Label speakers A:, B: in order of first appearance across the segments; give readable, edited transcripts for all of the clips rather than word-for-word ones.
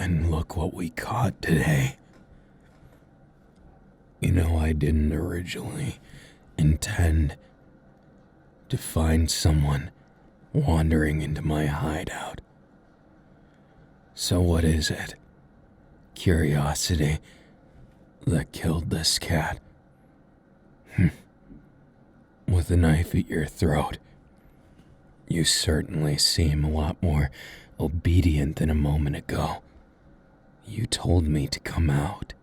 A: And look what we caught today. You know, I didn't originally intend to find someone wandering into my hideout. So what is it? Curiosity that killed this cat? With a knife at your throat, you certainly seem a lot more obedient than a moment ago. You told me to come out.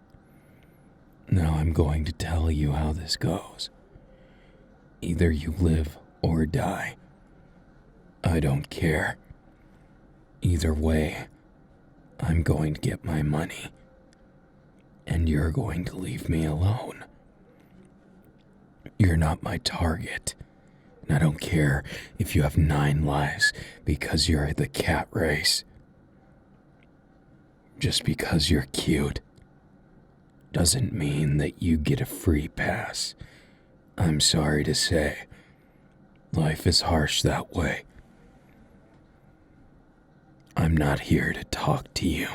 A: Now I'm going to tell you how this goes. Either you live or die. I don't care. Either way, I'm going to get my money. And you're going to leave me alone. You're not my target. And I don't care if you have 9 lives because you're the cat race. Just because you're cute doesn't mean that you get a free pass. I'm sorry to say, life is harsh that way. I'm not here to talk to you.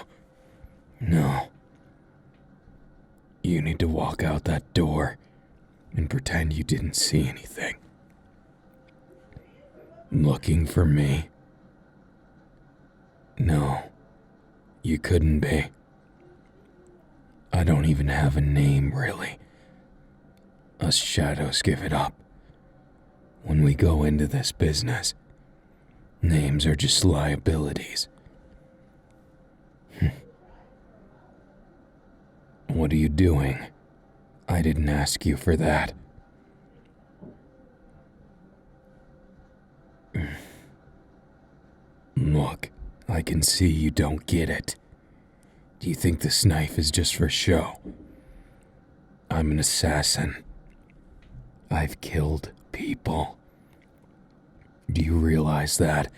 A: No. You need to walk out that door and pretend you didn't see anything. Looking for me? No, you couldn't be. I don't even have a name, really. Us shadows give it up. When we go into this business, names are just liabilities. What are you doing? I didn't ask you for that. Look, I can see you don't get it. Do you think this knife is just for show? I'm an assassin. I've killed people. Do you realize that?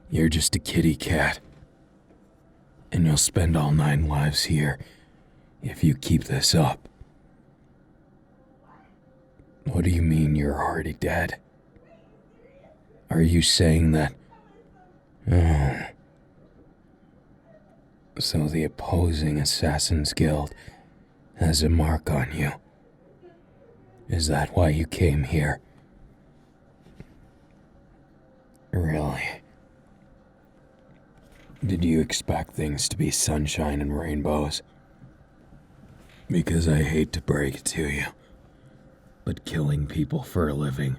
A: You're just a kitty cat. And you'll spend all 9 lives here if you keep this up. What do you mean you're already dead? Are you saying that... Oh. So the opposing Assassin's Guild has a mark on you. Is that why you came here? Really? Did you expect things to be sunshine and rainbows? Because I hate to break it to you, but killing people for a living,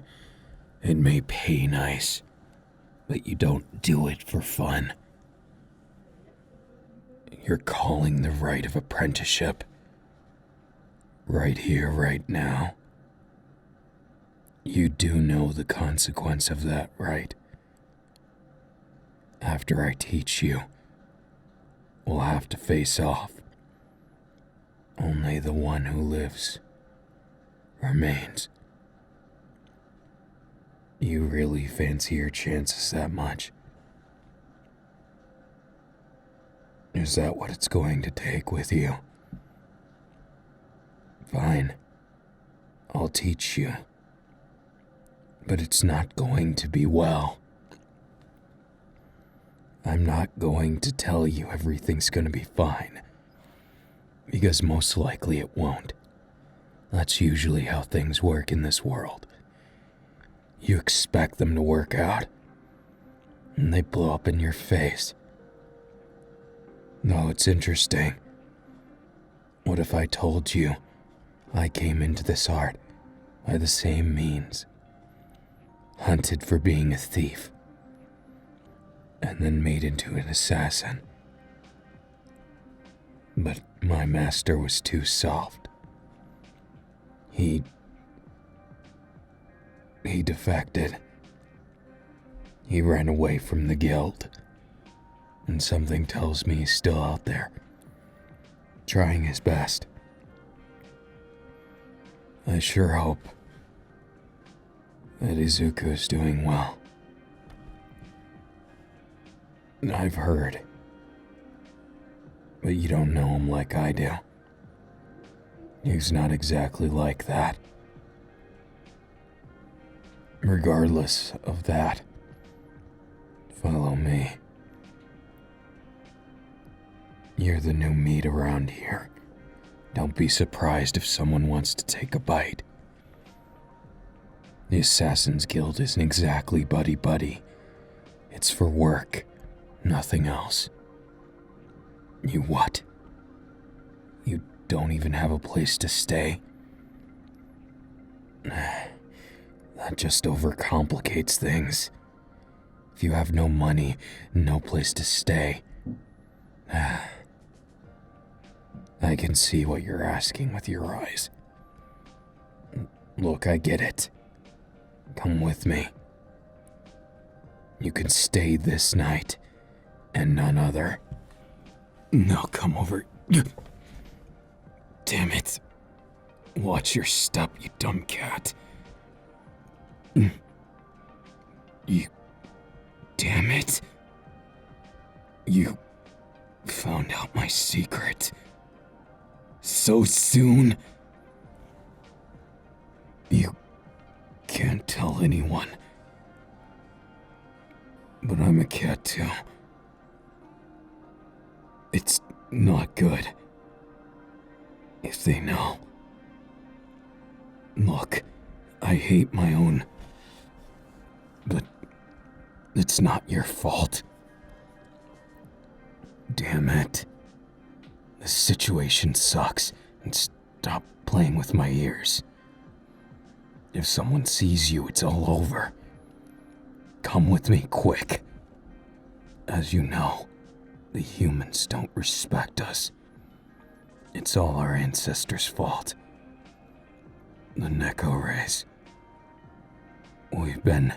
A: it may pay nice, but you don't do it for fun. You're calling the right of apprenticeship. Right here, right now. You do know the consequence of that, right? After I teach you, we'll have to face off. Only the one who lives remains. You really fancy your chances that much? Is that what it's going to take with you? Fine. I'll teach you. But it's not going to be well. I'm not going to tell you everything's going to be fine. Because most likely it won't. That's usually how things work in this world. You expect them to work out, and they blow up in your face. No, it's interesting. What if I told you I came into this art by the same means? Hunted for being a thief, and then made into an assassin. But my master was too soft. He defected. He ran away from the guild. And something tells me he's still out there, trying his best. I sure hope that Izuku's doing well. I've heard, but you don't know him like I do. He's not exactly like that. Regardless of that, follow me. You're the new meat around here. Don't be surprised if someone wants to take a bite. The Assassin's Guild isn't exactly buddy-buddy. It's for work, nothing else. You what? You don't even have a place to stay? That just overcomplicates things. If you have no money, no place to stay. I can see what you're asking with your eyes. Look, I get it. Come with me. You can stay this night, and none other. Now come over. Damn it. Watch your step, you dumb cat. You... Damn it. You found out my secret. So soon. You can't tell anyone. But I'm a cat too. It's not good if they know. Look, I hate my own, but it's not your fault. Damn it. The situation sucks, and stop playing with my ears. If someone sees you, it's all over. Come with me quick. As you know, the humans don't respect us. It's all our ancestors' fault. The Neko race. We've been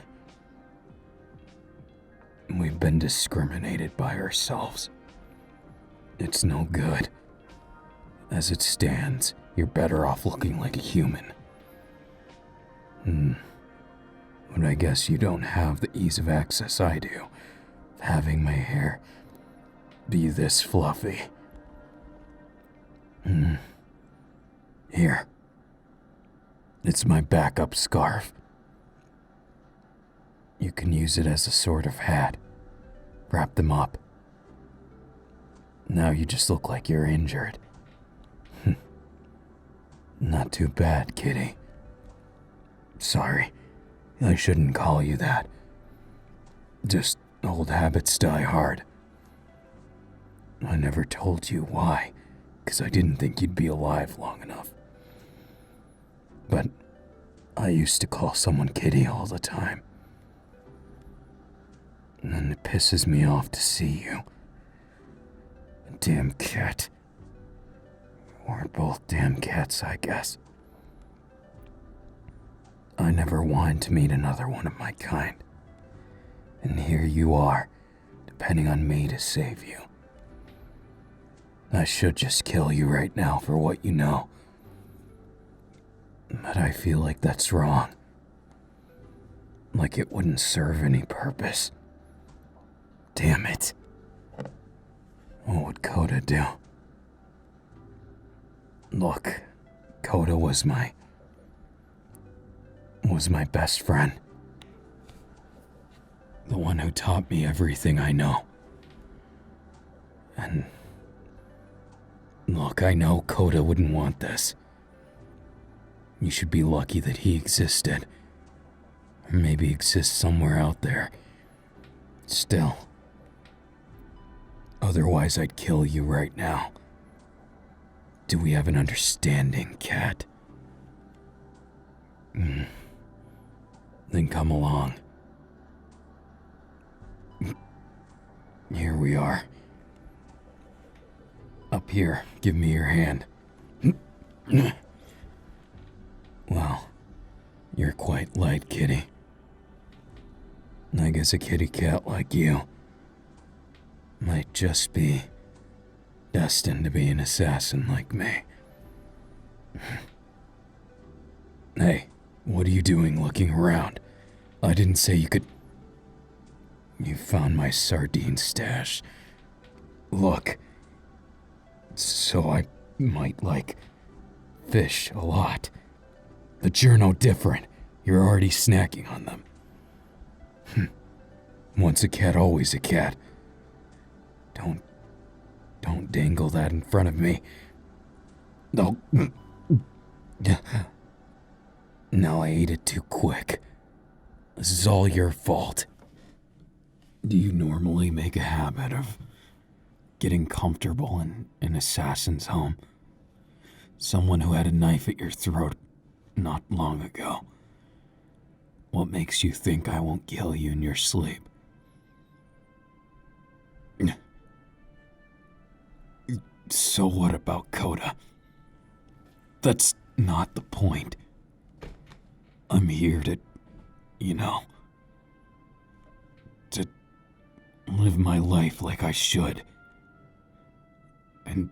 A: discriminated by ourselves. It's no good. As it stands, you're better off looking like a human. But I guess you don't have the ease of access I do, having my hair be this fluffy. Here. It's my backup scarf. You can use it as a sort of hat. Wrap them up. Now you just look like you're injured. Not too bad, kitty. Sorry, I shouldn't call you that. Just old habits die hard. I never told you why, because I didn't think you'd be alive long enough. But I used to call someone kitty all the time. And it pisses me off to see you. Damn cat. We're both damn cats, I guess. I never wanted to meet another one of my kind. And here you are, depending on me to save you. I should just kill you right now for what you know. But I feel like that's wrong. Like it wouldn't serve any purpose. Damn it. What would Coda do? Look, Coda was my best friend. The one who taught me everything I know. And look, I know Coda wouldn't want this. You should be lucky that he existed. Or maybe exists somewhere out there. Still. Otherwise, I'd kill you right now. Do we have an understanding, cat? Then come along. Here we are. Up here, give me your hand. Well, you're quite light, kitty. I guess a kitty cat like you might just be destined to be an assassin like me. Hey, what are you doing looking around? I didn't say you could... You found my sardine stash. Look. So I might like fish a lot. But you're no different. You're already snacking on them. Once a cat, always a cat. Don't dangle that in front of me. No. Now I ate it too quick. This is all your fault. Do you normally make a habit of getting comfortable in an assassin's home? Someone who had a knife at your throat not long ago. What makes you think I won't kill you in your sleep? So what about Coda? That's not the point. I'm here to, to live my life like I should. And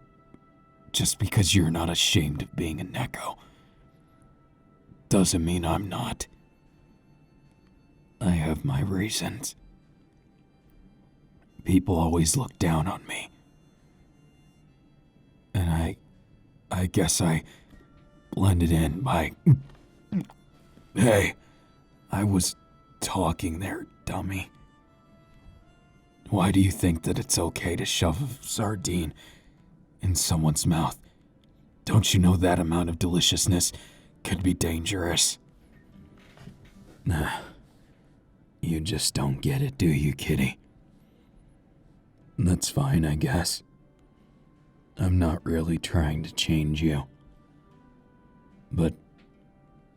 A: just because you're not ashamed of being a Neko doesn't mean I'm not. I have my reasons. People always look down on me. And I guess I blended in by... Hey, I was talking there, dummy. Why do you think that it's okay to shove a sardine in someone's mouth? Don't you know that amount of deliciousness could be dangerous? Nah, you just don't get it, do you, kitty? That's fine, I guess. I'm not really trying to change you. But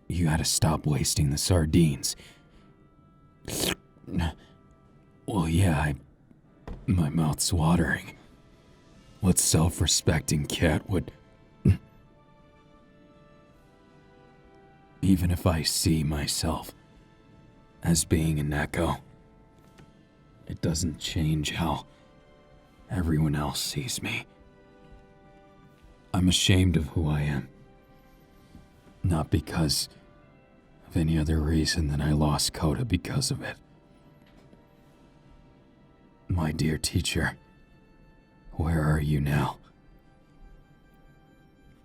A: you gotta stop wasting the sardines. Well, yeah, my mouth's watering. What self-respecting cat would... Even if I see myself as being a Neko, it doesn't change how everyone else sees me. I'm ashamed of who I am. Not because of any other reason than I lost Coda because of it. My dear teacher, where are you now?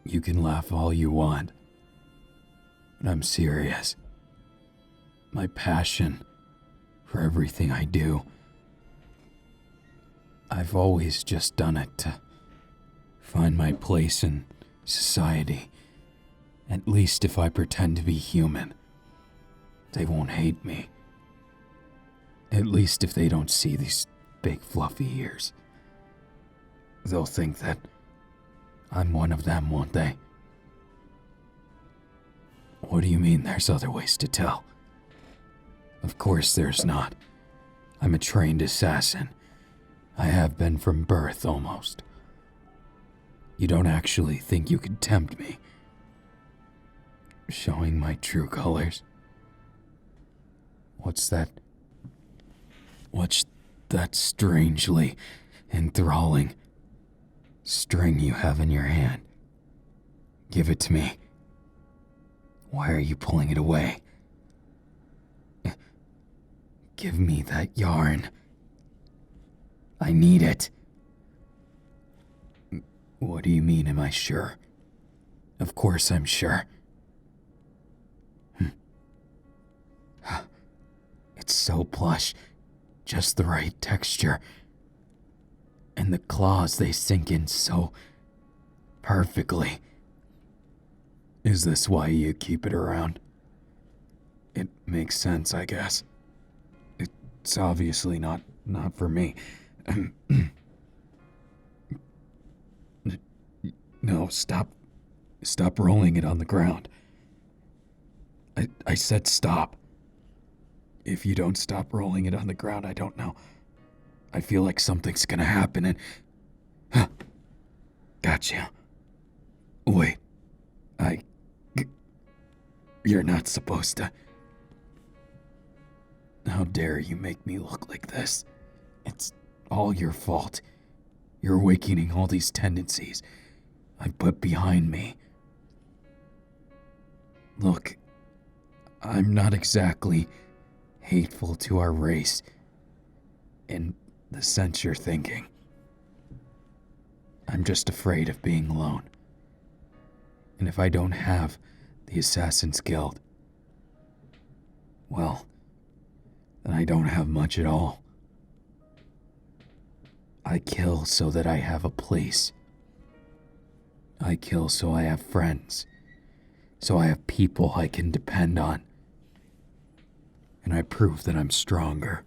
A: You can laugh all you want, but I'm serious. My passion for everything I do, I've always just done it to find my place in society. At least if I pretend to be human, they won't hate me. At least if they don't see these big fluffy ears. They'll think that I'm one of them, won't they? What do you mean there's other ways to tell? Of course there's not. I'm a trained assassin. I have been from birth, almost. You don't actually think you could tempt me? Showing my true colors? What's that strangely enthralling string you have in your hand? Give it to me. Why are you pulling it away? Give me that yarn. I need it. What do you mean, am I sure? Of course I'm sure. It's so plush, just the right texture. And the claws, they sink in so perfectly. Is this why you keep it around? It makes sense, I guess. It's obviously not for me. No, stop rolling it on the ground. I said stop. If you don't stop rolling it on the ground, I don't know. I feel like something's gonna happen and... Gotcha. Wait. You're not supposed to... How dare you make me look like this? It's all your fault. You're awakening all these tendencies I've put behind me. Look, I'm not exactly hateful to our race in the sense you're thinking. I'm just afraid of being alone. And if I don't have the Assassin's Guild, well, then I don't have much at all. I kill so that I have a place. I kill so I have friends, so I have people I can depend on. And I prove that I'm stronger,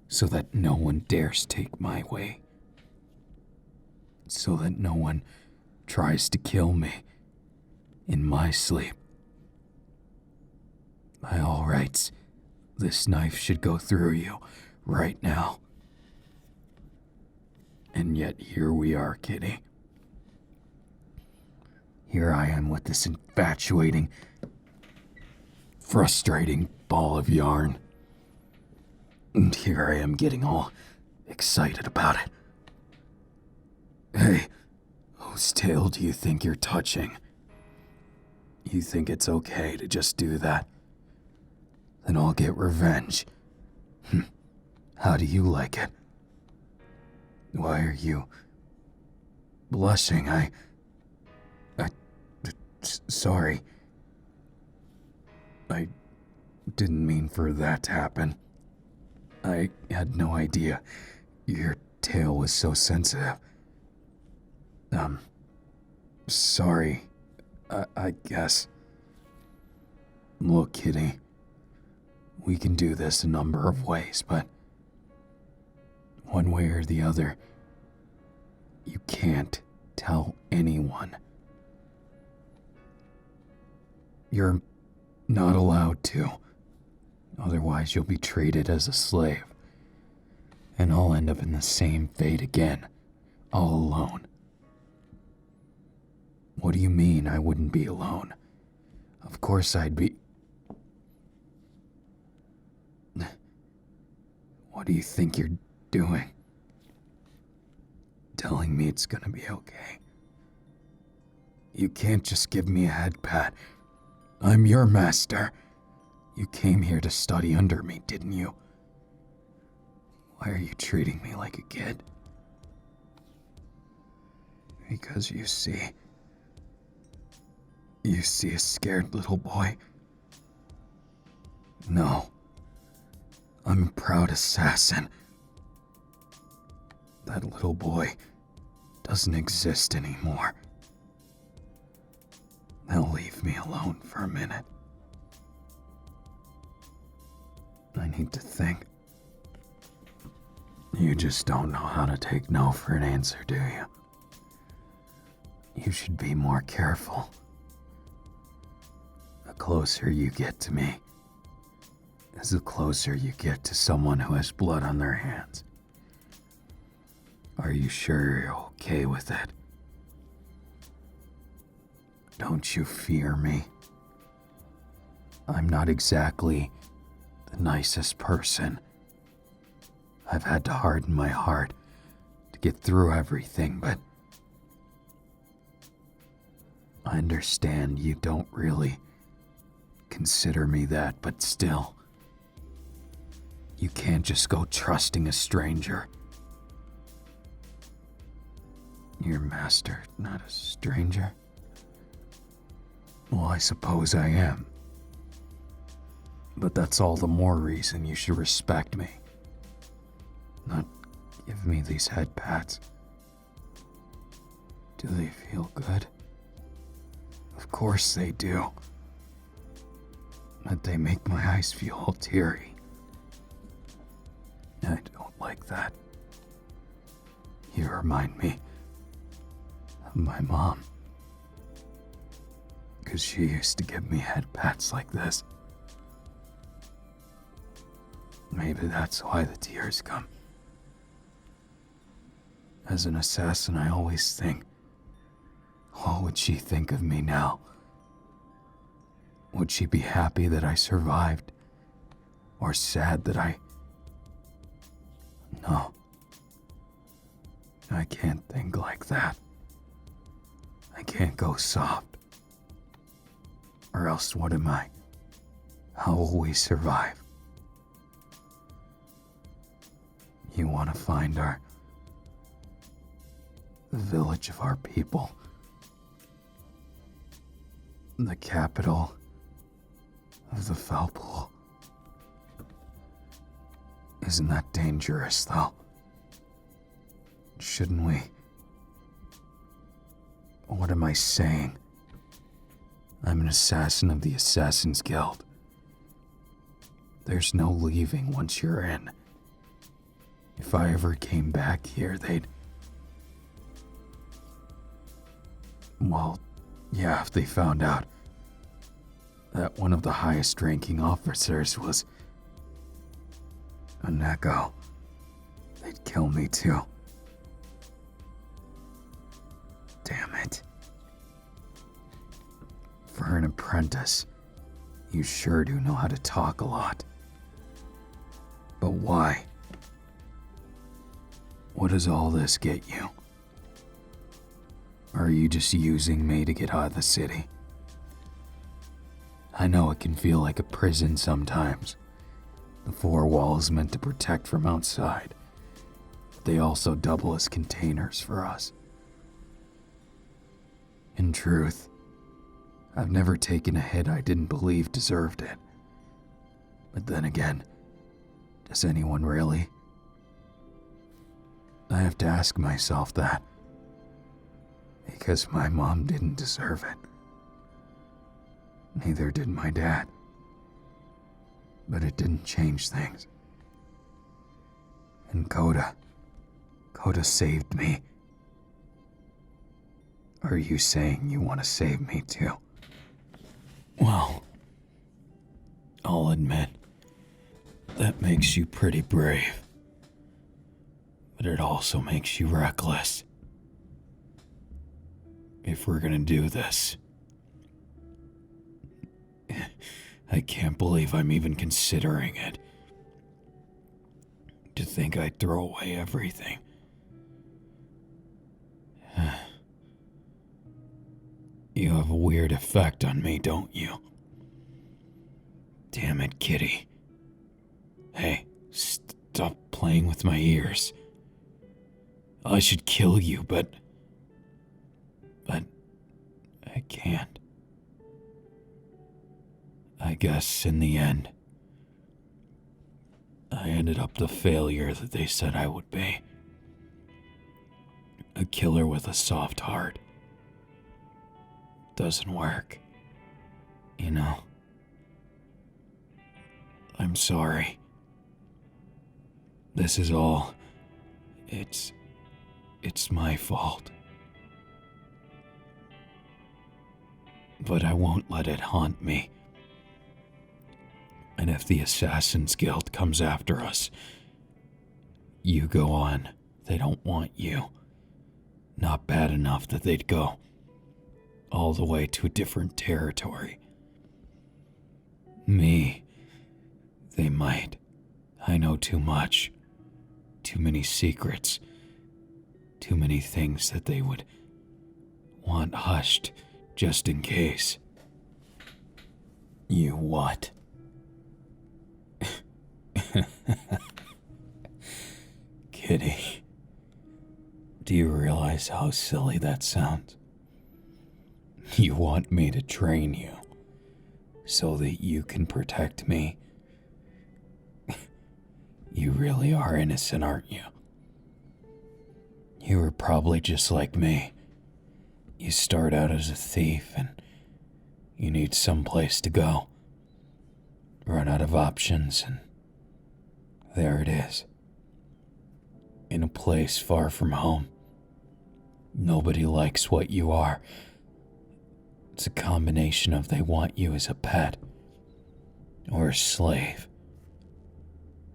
A: so that no one dares take my way. So that no one tries to kill me in my sleep. By all rights, this knife should go through you right now. And yet here we are, Kitty. Here I am with this infatuating, frustrating ball of yarn. And here I am getting all excited about it. Hey, whose tail do you think you're touching? You think it's okay to just do that? Then I'll get revenge. How do you like it? Why are you blushing? Sorry. I didn't mean for that to happen. I had no idea your tail was so sensitive. Sorry. I guess. Look, Kitty. We can do this a number of ways, but one way or the other, you can't tell anyone. You're not allowed to. Otherwise, you'll be treated as a slave. And I'll end up in the same fate again, all alone. What do you mean I wouldn't be alone? Of course I'd be... What do you think you're doing? Telling me it's gonna be okay. You can't just give me a head pat. I'm your master. You came here to study under me, didn't you? Why are you treating me like a kid? Because you see a scared little boy? No. I'm a proud assassin. That little boy doesn't exist anymore. Now leave me alone for a minute. I need to think. You just don't know how to take no for an answer, do you? You should be more careful. The closer you get to me, is the closer you get to someone who has blood on their hands. Are you sure you're okay with it? Don't you fear me? I'm not exactly the nicest person. I've had to harden my heart to get through everything, but I understand you don't really consider me that, but still, you can't just go trusting a stranger. Your master, not a stranger? Well, I suppose I am. But that's all the more reason you should respect me. Not give me these head pats. Do they feel good? Of course they do. But they make my eyes feel all teary. I don't like that. You remind me of my mom. Because she used to give me head pats like this. Maybe that's why the tears come. As an assassin, I always think, what would she think of me now? Would she be happy that I survived? Or sad that I... No. I can't think like that. I can't go soft. Or else what am I? How will we survive? You want to find the village of our people. The capital of the Foul. Isn't that dangerous, though? Shouldn't we? What am I saying? I'm an assassin of the Assassin's Guild. There's no leaving once you're in. If I ever came back here, they'd... Well, yeah, if they found out that one of the highest ranking officers was a Neko, they'd kill me too. Damn it. For an apprentice, you sure do know how to talk a lot. But why? What does all this get you? Or are you just using me to get out of the city? I know it can feel like a prison sometimes. The four walls meant to protect from outside. But they also double as containers for us. In truth, I've never taken a hit I didn't believe deserved it. But then again, does anyone really? I have to ask myself that. Because my mom didn't deserve it. Neither did my dad. But it didn't change things. And Koda saved me. Are you saying you want to save me too? Well, I'll admit, that makes you pretty brave. But it also makes you reckless. If we're gonna do this, I can't believe I'm even considering it. To think I'd throw away everything. You have a weird effect on me, don't you? Damn it, kitty. Hey, stop playing with my ears. I should kill you, but I can't. I guess in the end, I ended up the failure that they said I would be. A killer with a soft heart. Doesn't work. You know. I'm sorry. This is all... It's my fault. But I won't let it haunt me. And if the Assassin's Guild comes after us, you go on. They don't want you. Not bad enough that they'd go all the way to a different territory. Me, they might. I know too much. Too many secrets. Too many things that they would want hushed just in case. You what? Kitty, do you realize how silly that sounds? You want me to train you so that you can protect me? You really are innocent, aren't you? You were probably just like me. You start out as a thief and you need some place to go. Run out of options and there it is. In a place far from home. Nobody likes what you are. It's a combination of they want you as a pet or a slave.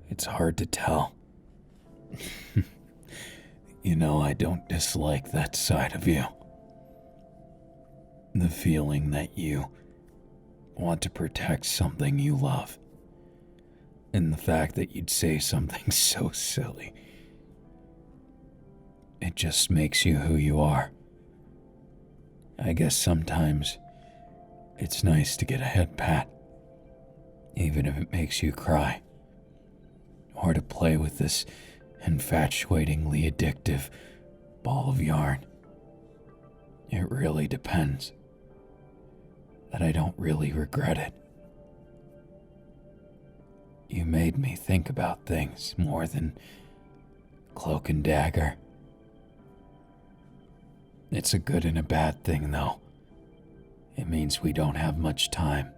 A: It's hard to tell. You know, I don't dislike that side of you. The feeling that you want to protect something you love. And the fact that you'd say something so silly. It just makes you who you are. I guess sometimes it's nice to get a head pat, even if it makes you cry. Or to play with this infatuatingly addictive ball of yarn. It really depends. But I don't really regret it. You made me think about things more than Cloak and Dagger It's a good and a bad thing, though. It means we don't have much time.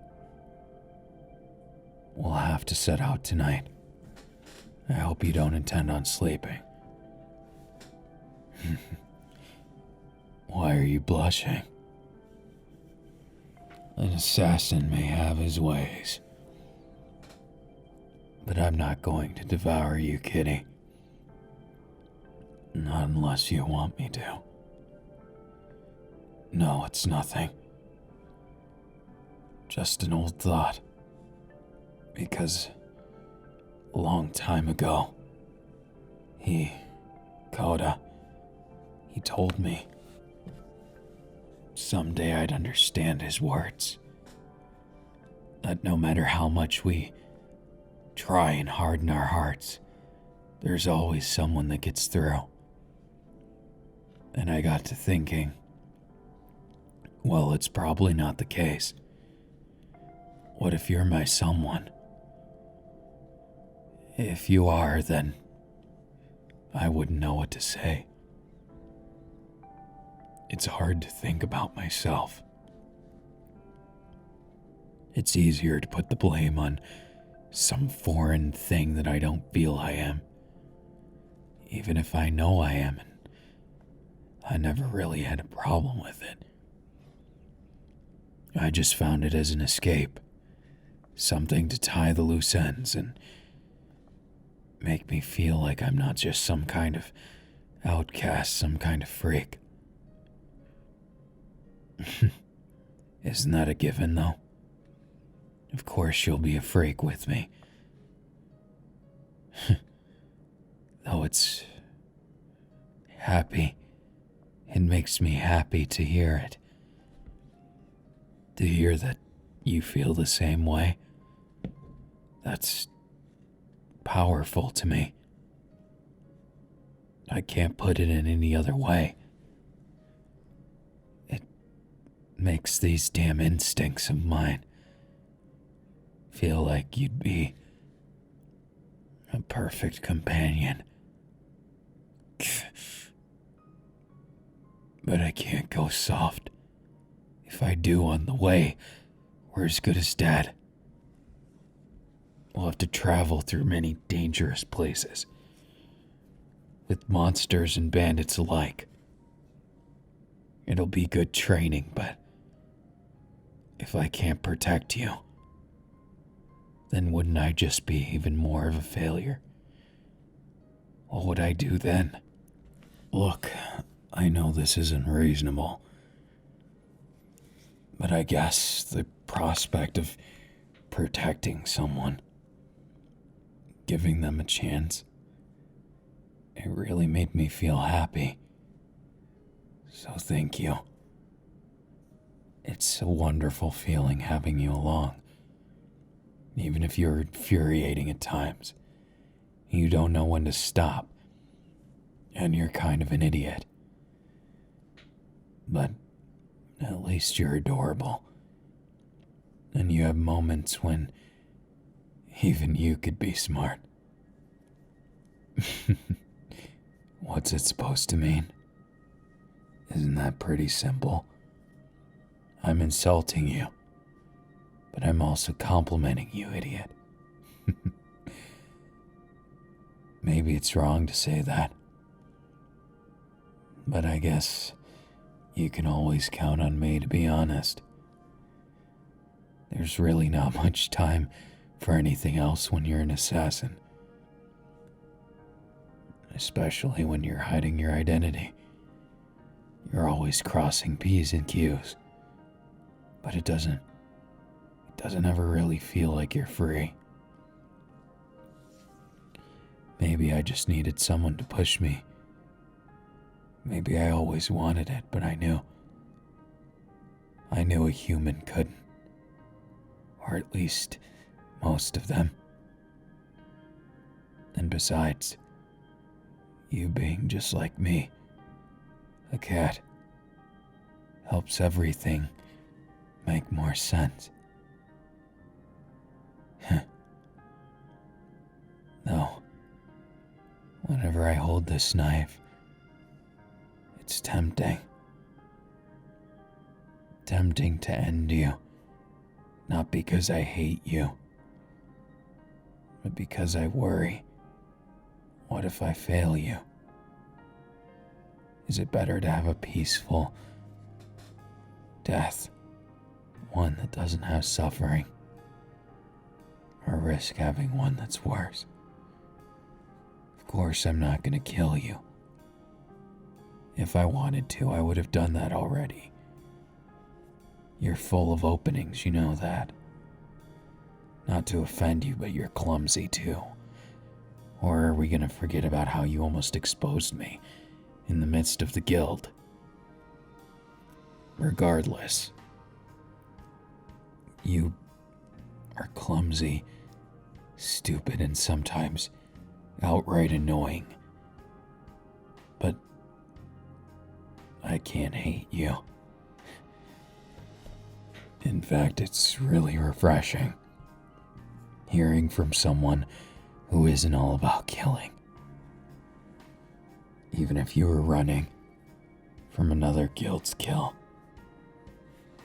A: We'll have to set out tonight. I hope you don't intend on sleeping. Why are you blushing? An assassin may have his ways. But I'm not going to devour you, kitty. Not unless you want me to. No, it's nothing. Just an old thought. Because a long time ago, Koda, he told me someday I'd understand his words. That no matter how much we try and harden our hearts, there's always someone that gets through. And I got to thinking, well, it's probably not the case. What if you're my someone? If you are, then I wouldn't know what to say. It's hard to think about myself. It's easier to put the blame on some foreign thing that I don't feel I am, even if I know I am, and I never really had a problem with it. I just found it as an escape, something to tie the loose ends and make me feel like I'm not just some kind of outcast, some kind of freak. Isn't that a given, though? Of course you'll be a freak with me. Though it's happy. It makes me happy to hear it. To hear that you feel the same way. That's powerful to me. I can't put it in any other way. It makes these damn instincts of mine feel like you'd be a perfect companion. But I can't go soft. If I do on the way, we're as good as dead. We'll have to travel through many dangerous places, with monsters and bandits alike. It'll be good training, but if I can't protect you, then wouldn't I just be even more of a failure? What would I do then? Look, I know this isn't reasonable, but I guess the prospect of protecting someone, giving them a chance, it really made me feel happy. So thank you. It's a wonderful feeling having you along. Even if you're infuriating at times, you don't know when to stop, and you're kind of an idiot. But at least you're adorable. And you have moments when even you could be smart. What's it supposed to mean? Isn't that pretty simple? I'm insulting you, but I'm also complimenting you, idiot. Maybe it's wrong to say that, but I guess you can always count on me to be honest. There's really not much time for anything else when you're an assassin. Especially when you're hiding your identity. You're always crossing P's and Q's. But it doesn't ever really feel like you're free. Maybe I just needed someone to push me. Maybe I always wanted it, but I knew a human couldn't. Or at least most of them. And besides, you being just like me, a cat, helps everything make more sense. Though, whenever I hold this knife, it's tempting. attempting to end you, not because I hate you, but because I worry. What if I fail you? Is it better to have a peaceful death, one that doesn't have suffering, or risk having one that's worse? Of course, I'm not going to kill you. If I wanted to, I would have done that already. You're full of openings, you know that. Not to offend you, but you're clumsy too. Or are we going to forget about how you almost exposed me in the midst of the guild? Regardless, you are clumsy, stupid, and sometimes outright annoying. But I can't hate you. In fact, it's really refreshing hearing from someone who isn't all about killing. Even if you were running from another guild's kill,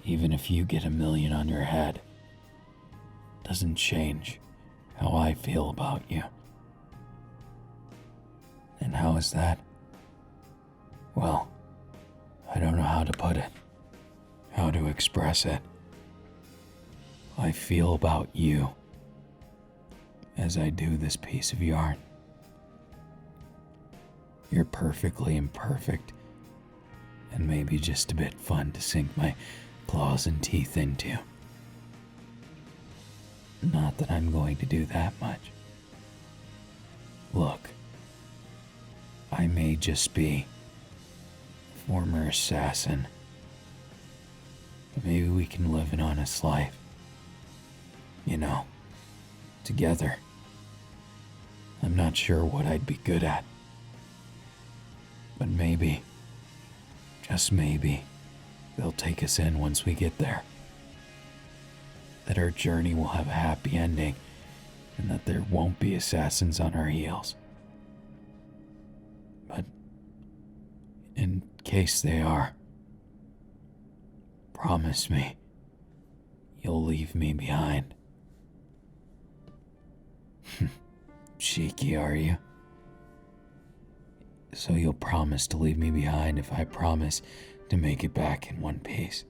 A: even if you get 1,000,000 on your head, doesn't change how I feel about you. And how is that? Well, I don't know how to put it, how to express it. I feel about you as I do this piece of yarn. You're perfectly imperfect, and maybe just a bit fun to sink my claws and teeth into. Not that I'm going to do that much. Look, I may just be a former assassin, but maybe we can live an honest life. You know, together. I'm not sure what I'd be good at, but maybe, just maybe, they'll take us in once we get there. That our journey will have a happy ending, and that there won't be assassins on our heels. But in case they are, promise me you'll leave me behind. Cheeky, are you? So you'll promise to leave me behind if I promise to make it back in one piece.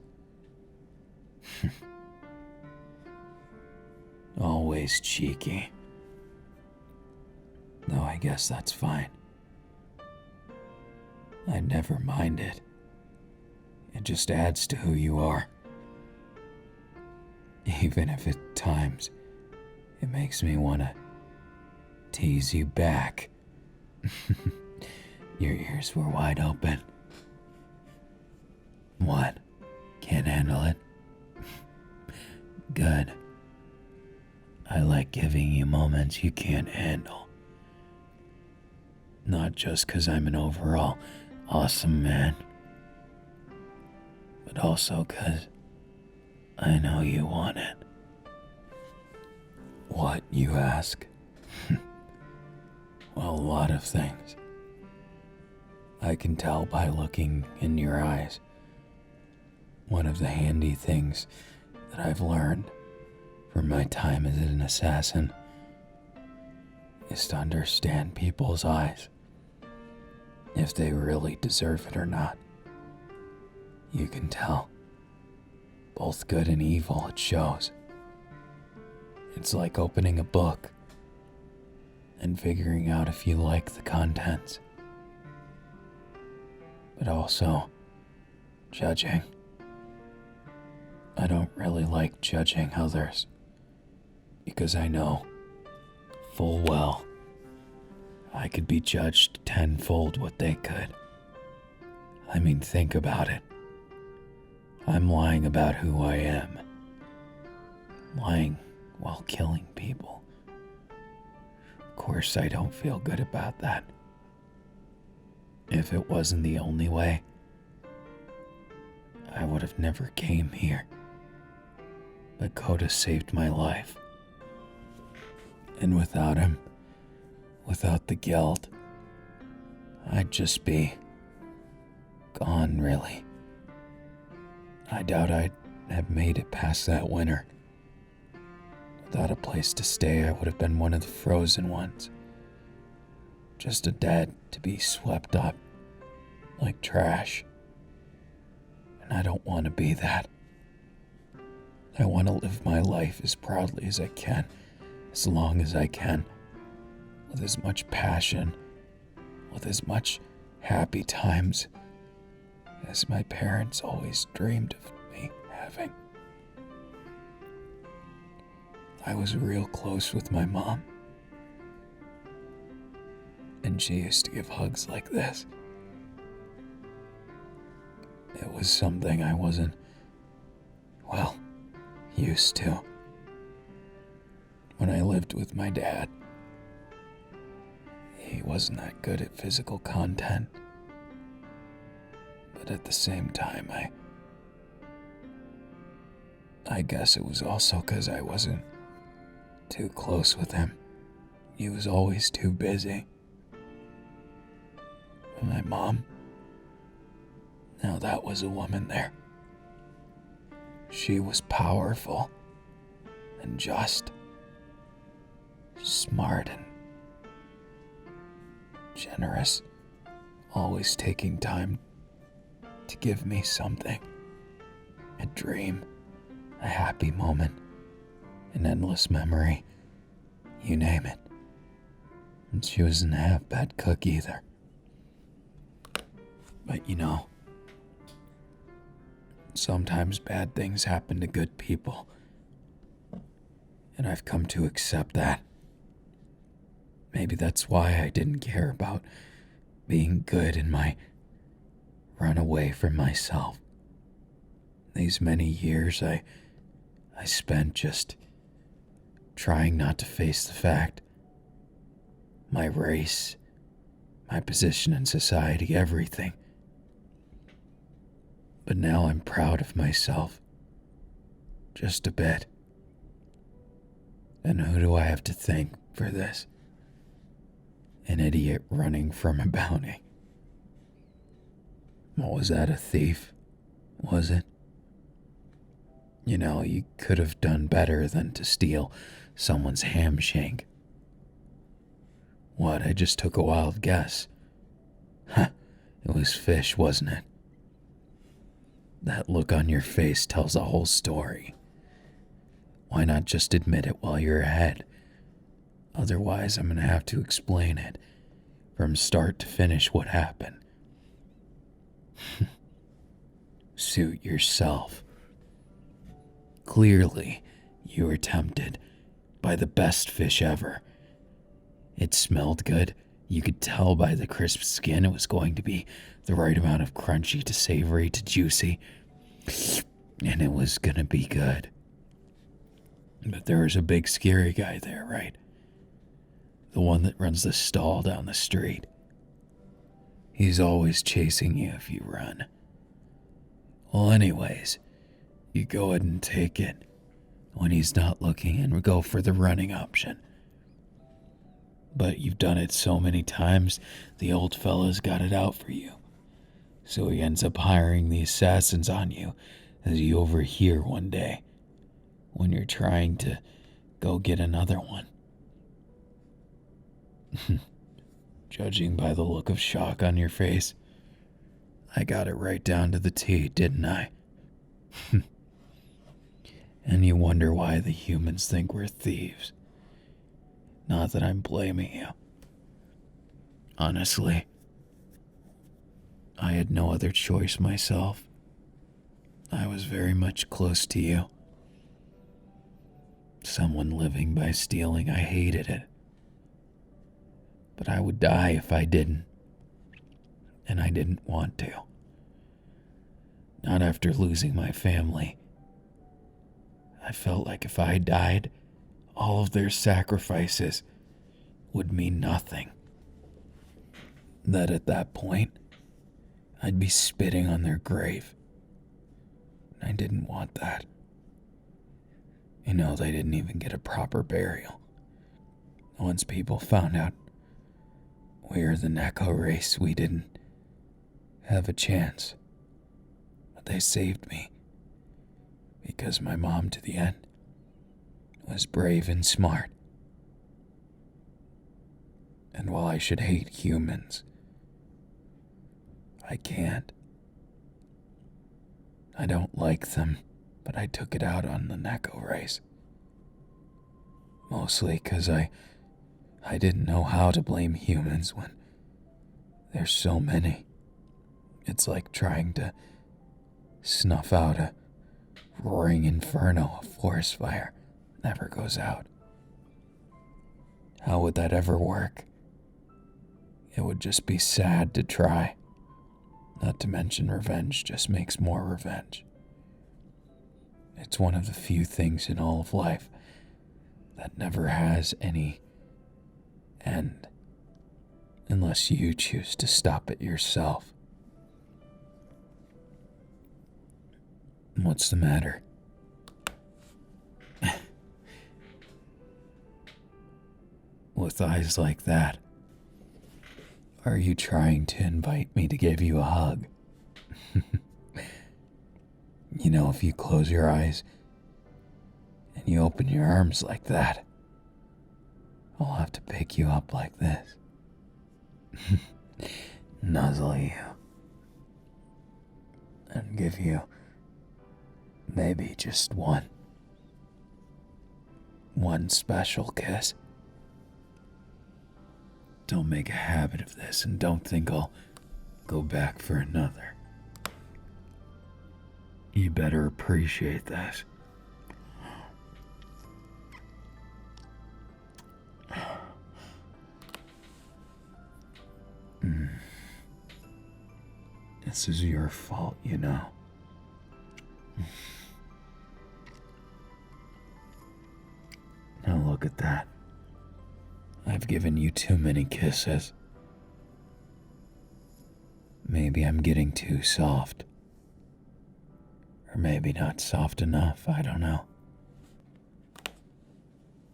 A: Always cheeky. Though I guess that's fine. I never mind it. It just adds to who you are. Even if at times it makes me want to tease you back. Your ears were wide open. What? Can't handle it? Good. I like giving you moments you can't handle. Not just 'cause I'm an overall awesome man, but also 'cause I know you want it. What, you ask? Well, a lot of things. I can tell by looking in your eyes. One of the handy things that I've learned from my time as an assassin is to understand people's eyes, if they really deserve it or not. You can tell. Both good and evil, it shows. It's like opening a book and figuring out if you like the contents. But also, judging. I don't really like judging others, because I know full well I could be judged tenfold what they could. I mean, think about it. I'm lying about who I am. Lying while killing people. Of course, I don't feel good about that. If it wasn't the only way, I would have never came here. But Koda saved my life. And without him, without the guild, I'd just be gone, really. I doubt I'd have made it past that winter. Without a place to stay, I would have been one of the frozen ones. Just a dead to be swept up like trash. And I don't want to be that. I want to live my life as proudly as I can, as long as I can, with as much passion, with as much happy times as my parents always dreamed of me having. I was real close with my mom, and she used to give hugs like this. It was something I wasn't, used to. When I lived with my dad, he wasn't that good at physical content. But at the same time, I guess it was also because I wasn't too close with him. He was always too busy. But my mom, now that was a woman there. She was powerful and just, smart and generous, always taking time to give me something, a dream, a happy moment, an endless memory, you name it. And she wasn't a half-bad cook either. But sometimes bad things happen to good people, and I've come to accept that. Maybe that's why I didn't care about being good in my run away from myself. These many years I spent just trying not to face the fact. My race, my position in society, everything. But now I'm proud of myself. Just a bit. And who do I have to thank for this? An idiot running from a bounty. What was that, a thief? Was it? You could have done better than to steal someone's ham shank. What, I just took a wild guess. It was fish, wasn't it? That look on your face tells a whole story. Why not just admit it while you're ahead? Otherwise, I'm going to have to explain it from start to finish what happened. Suit yourself. Clearly, you were tempted by the best fish ever. It smelled good. You could tell by the crisp skin it was going to be the right amount of crunchy to savory to juicy. And it was gonna be good. But there was a big scary guy there, right? The one that runs the stall down the street. He's always chasing you if you run. Well, anyways, you go ahead and take it when he's not looking and go for the running option. But you've done it so many times, the old fella's got it out for you. So he ends up hiring the assassins on you as you overhear one day when you're trying to go get another one. Judging by the look of shock on your face, I got it right down to the T, didn't I? And you wonder why the humans think we're thieves. Not that I'm blaming you. Honestly, I had no other choice myself. I was very much close to you. Someone living by stealing, I hated it. But I would die if I didn't. And I didn't want to. Not after losing my family. I felt like if I died, all of their sacrifices would mean nothing. That at that point, I'd be spitting on their grave. And I didn't want that. They didn't even get a proper burial. Once people found out we were the Neko race, we didn't have a chance. But they saved me because my mom to the end was brave and smart. And while I should hate humans, I can't. I don't like them, but I took it out on the Neko race. Mostly 'cause I didn't know how to blame humans when there's so many. It's like trying to snuff out a roaring inferno of forest fire. Never goes out. How would that ever work? It would just be sad to try. Not to mention revenge just makes more revenge. It's one of the few things in all of life that never has any end, unless you choose to stop it yourself. What's the matter? With eyes like that, are you trying to invite me to give you a hug? You know, if you close your eyes and you open your arms like that, I'll have to pick you up like this. Nuzzle you. And give you maybe just one special kiss. Don't make a habit of this, and don't think I'll go back for another. You better appreciate that. This is your fault, you know. Now look at that. I've given you too many kisses. Maybe I'm getting too soft. Or maybe not soft enough, I don't know.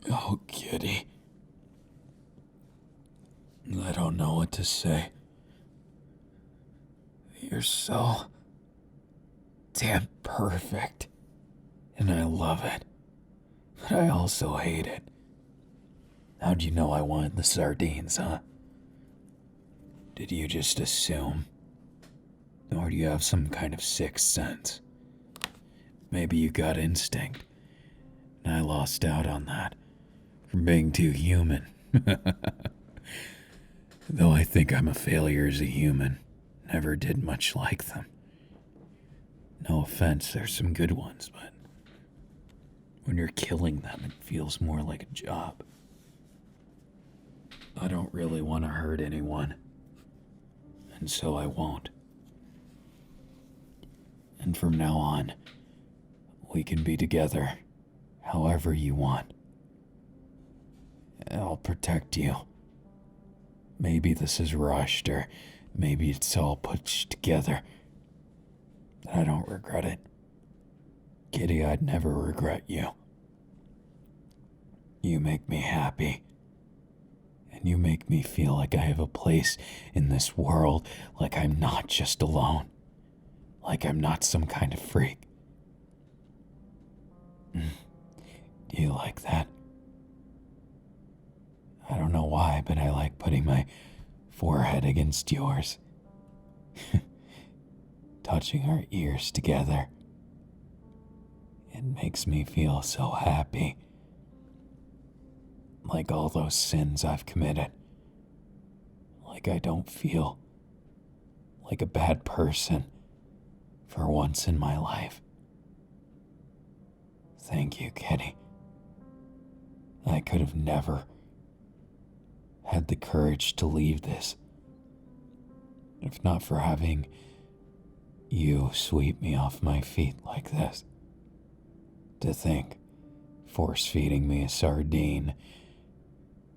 A: Oh, kitty. I don't know what to say. You're so damn perfect. And I love it. But I also hate it. How'd you know I wanted the sardines, huh? Did you just assume? Or do you have some kind of sixth sense? Maybe you got instinct, and I lost out on that from being too human. Though I think I'm a failure as a human. Never did much like them. No offense, there's some good ones, but when you're killing them, it feels more like a job. I don't really want to hurt anyone, and so I won't. And from now on, we can be together however you want. I'll protect you. Maybe this is rushed, or maybe it's all put together. I don't regret it. Kitty, I'd never regret you. You make me happy. And you make me feel like I have a place in this world, like I'm not just alone. Like I'm not some kind of freak. Do you like that? I don't know why, but I like putting my forehead against yours. Touching our ears together. It makes me feel so happy. Like all those sins I've committed. Like I don't feel like a bad person for once in my life. Thank you, Kitty. I could have never had the courage to leave this if not for having you sweep me off my feet like this. To think, force-feeding me a sardine,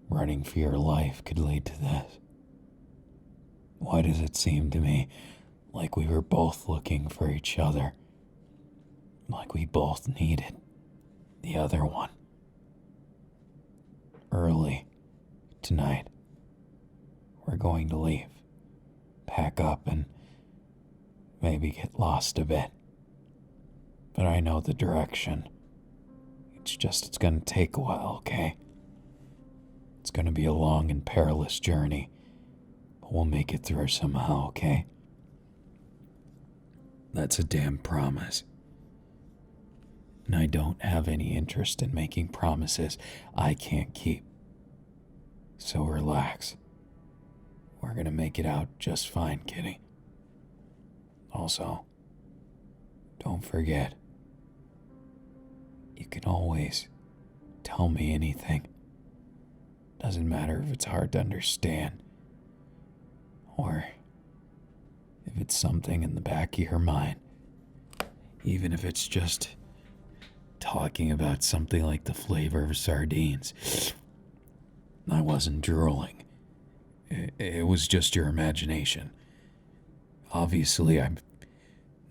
A: running for your life could lead to this. Why does it seem to me like we were both looking for each other? Like we both needed the other one. Early tonight, we're going to leave. Pack up and maybe get lost a bit. but I know the direction. It's gonna take a while, okay? It's gonna be a long and perilous journey, but we'll make it through somehow, okay? That's a damn promise. And I don't have any interest in making promises I can't keep. So relax. We're gonna make it out just fine, kitty. Also, don't forget, you can always tell me anything. Doesn't matter if it's hard to understand, or if it's something in the back of your mind. Even if it's just talking about something like the flavor of sardines. I wasn't drooling. It was just your imagination. Obviously, I'm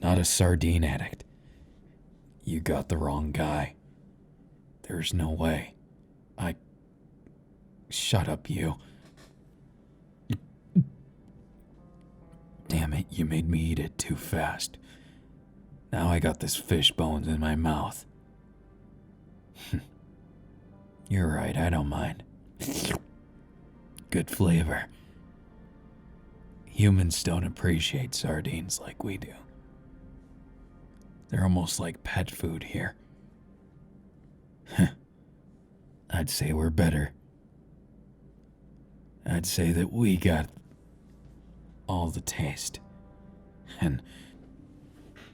A: not a sardine addict. You got the wrong guy. There's no way. Shut up, you. Damn it, you made me eat it too fast. Now I got this fish bones in my mouth. You're right, I don't mind. Good flavor. Humans don't appreciate sardines like we do. They're almost like pet food here. I'd say we're better. I'd say that we got all the taste. And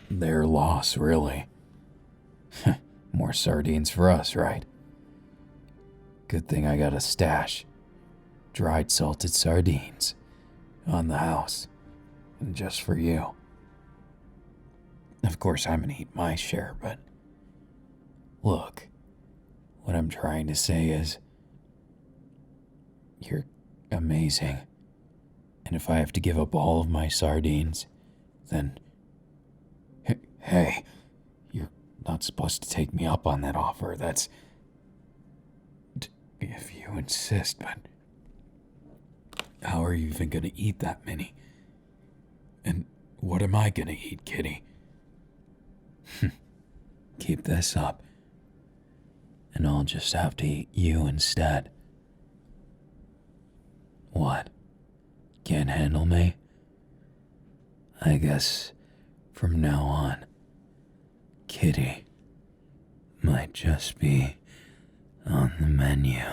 A: their loss, really. More sardines for us, right? Good thing I got a stash. Dried salted sardines. On the house. And just for you. Of course, I'm gonna eat my share, but... Look. What I'm trying to say is... You're amazing. And if I have to give up all of my sardines, then... Hey, you're not supposed to take me up on that offer. That's... If you insist, but... How are you even gonna eat that many? And what am I gonna eat, kitty? Keep this up. And I'll just have to eat you instead. What? Can't handle me? I guess from now on, kitty might just be on the menu.